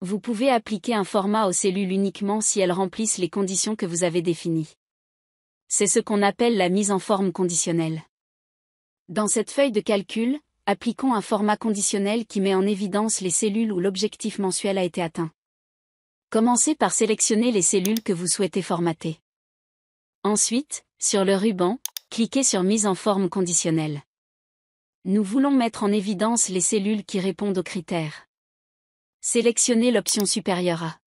Vous pouvez appliquer un format aux cellules uniquement si elles remplissent les conditions que vous avez définies. C'est ce qu'on appelle la mise en forme conditionnelle. Dans cette feuille de calcul, appliquons un format conditionnel qui met en évidence les cellules où l'objectif mensuel a été atteint. Commencez par sélectionner les cellules que vous souhaitez formater. Ensuite, sur le ruban, cliquez sur Mise en forme conditionnelle. Nous voulons mettre en évidence les cellules qui répondent aux critères. Sélectionnez l'option supérieure à.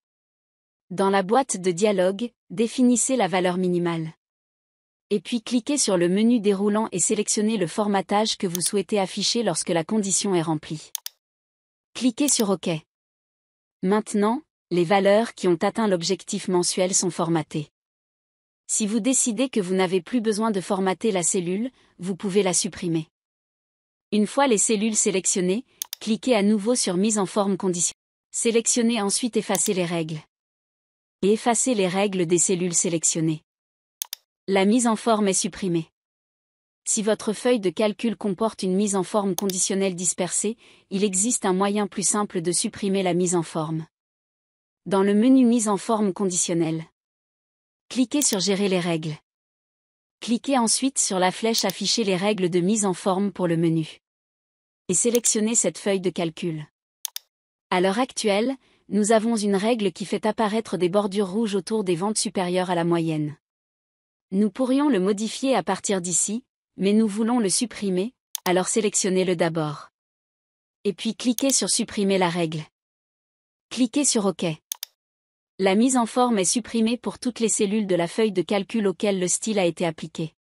Dans la boîte de dialogue, définissez la valeur minimale. Et puis cliquez sur le menu déroulant et sélectionnez le formatage que vous souhaitez afficher lorsque la condition est remplie. Cliquez sur OK. Maintenant, les valeurs qui ont atteint l'objectif mensuel sont formatées. Si vous décidez que vous n'avez plus besoin de formater la cellule, vous pouvez la supprimer. Une fois les cellules sélectionnées, cliquez à nouveau sur Mise en forme conditionnelle. Sélectionnez ensuite Effacer les règles. Et effacez les règles des cellules sélectionnées. La mise en forme est supprimée. Si votre feuille de calcul comporte une mise en forme conditionnelle dispersée, il existe un moyen plus simple de supprimer la mise en forme. Dans le menu Mise en forme conditionnelle, cliquez sur Gérer les règles. Cliquez ensuite sur la flèche Afficher les règles de mise en forme pour le menu. Et sélectionnez cette feuille de calcul. À l'heure actuelle, nous avons une règle qui fait apparaître des bordures rouges autour des ventes supérieures à la moyenne. Nous pourrions le modifier à partir d'ici, mais nous voulons le supprimer, alors sélectionnez-le d'abord. Et puis cliquez sur Supprimer la règle. Cliquez sur OK. La mise en forme est supprimée pour toutes les cellules de la feuille de calcul auxquelles le style a été appliqué.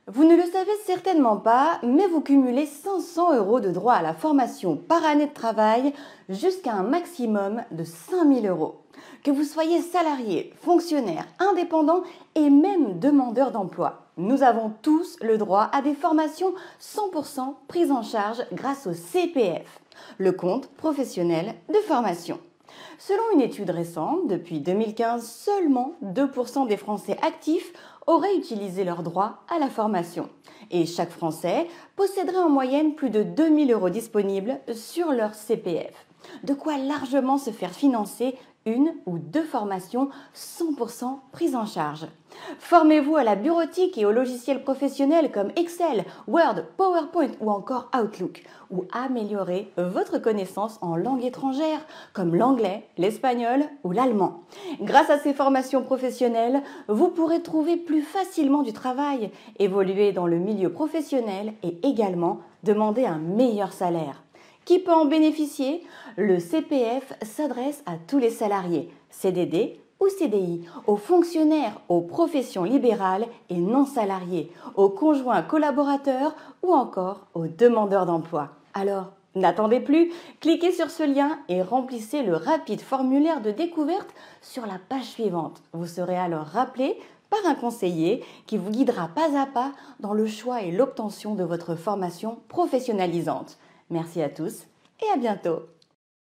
Vous ne le savez certainement pas, mais vous cumulez 500 € de droits à la formation par année de travail jusqu'à un maximum de 5 000 €. Que vous soyez salarié, fonctionnaire, indépendant et même demandeur d'emploi, nous avons tous le droit à des formations 100% prises en charge grâce au CPF, le compte professionnel de formation. Selon une étude récente, depuis 2015, seulement 2% des Français actifs auraient utilisé leur droit à la formation. Et chaque Français posséderait en moyenne plus de 2 000 € disponibles sur leur CPF. De quoi largement se faire financer une ou deux formations 100% prises en charge. Formez-vous à la bureautique et aux logiciels professionnels comme Excel, Word, PowerPoint ou encore Outlook, ou améliorez votre connaissance en langues étrangères comme l'anglais, l'espagnol ou l'allemand. Grâce à ces formations professionnelles, vous pourrez trouver plus facilement du travail, évoluer dans le milieu professionnel et également demander un meilleur salaire. Qui peut en bénéficier? Le CPF s'adresse à tous les salariés, CDD ou CDI, aux fonctionnaires, aux professions libérales et non salariées, aux conjoints collaborateurs ou encore aux demandeurs d'emploi. Alors, n'attendez plus, cliquez sur ce lien et remplissez le rapide formulaire de découverte sur la page suivante. Vous serez alors rappelé par un conseiller qui vous guidera pas à pas dans le choix et l'obtention de votre formation professionnalisante. Merci à tous et à bientôt.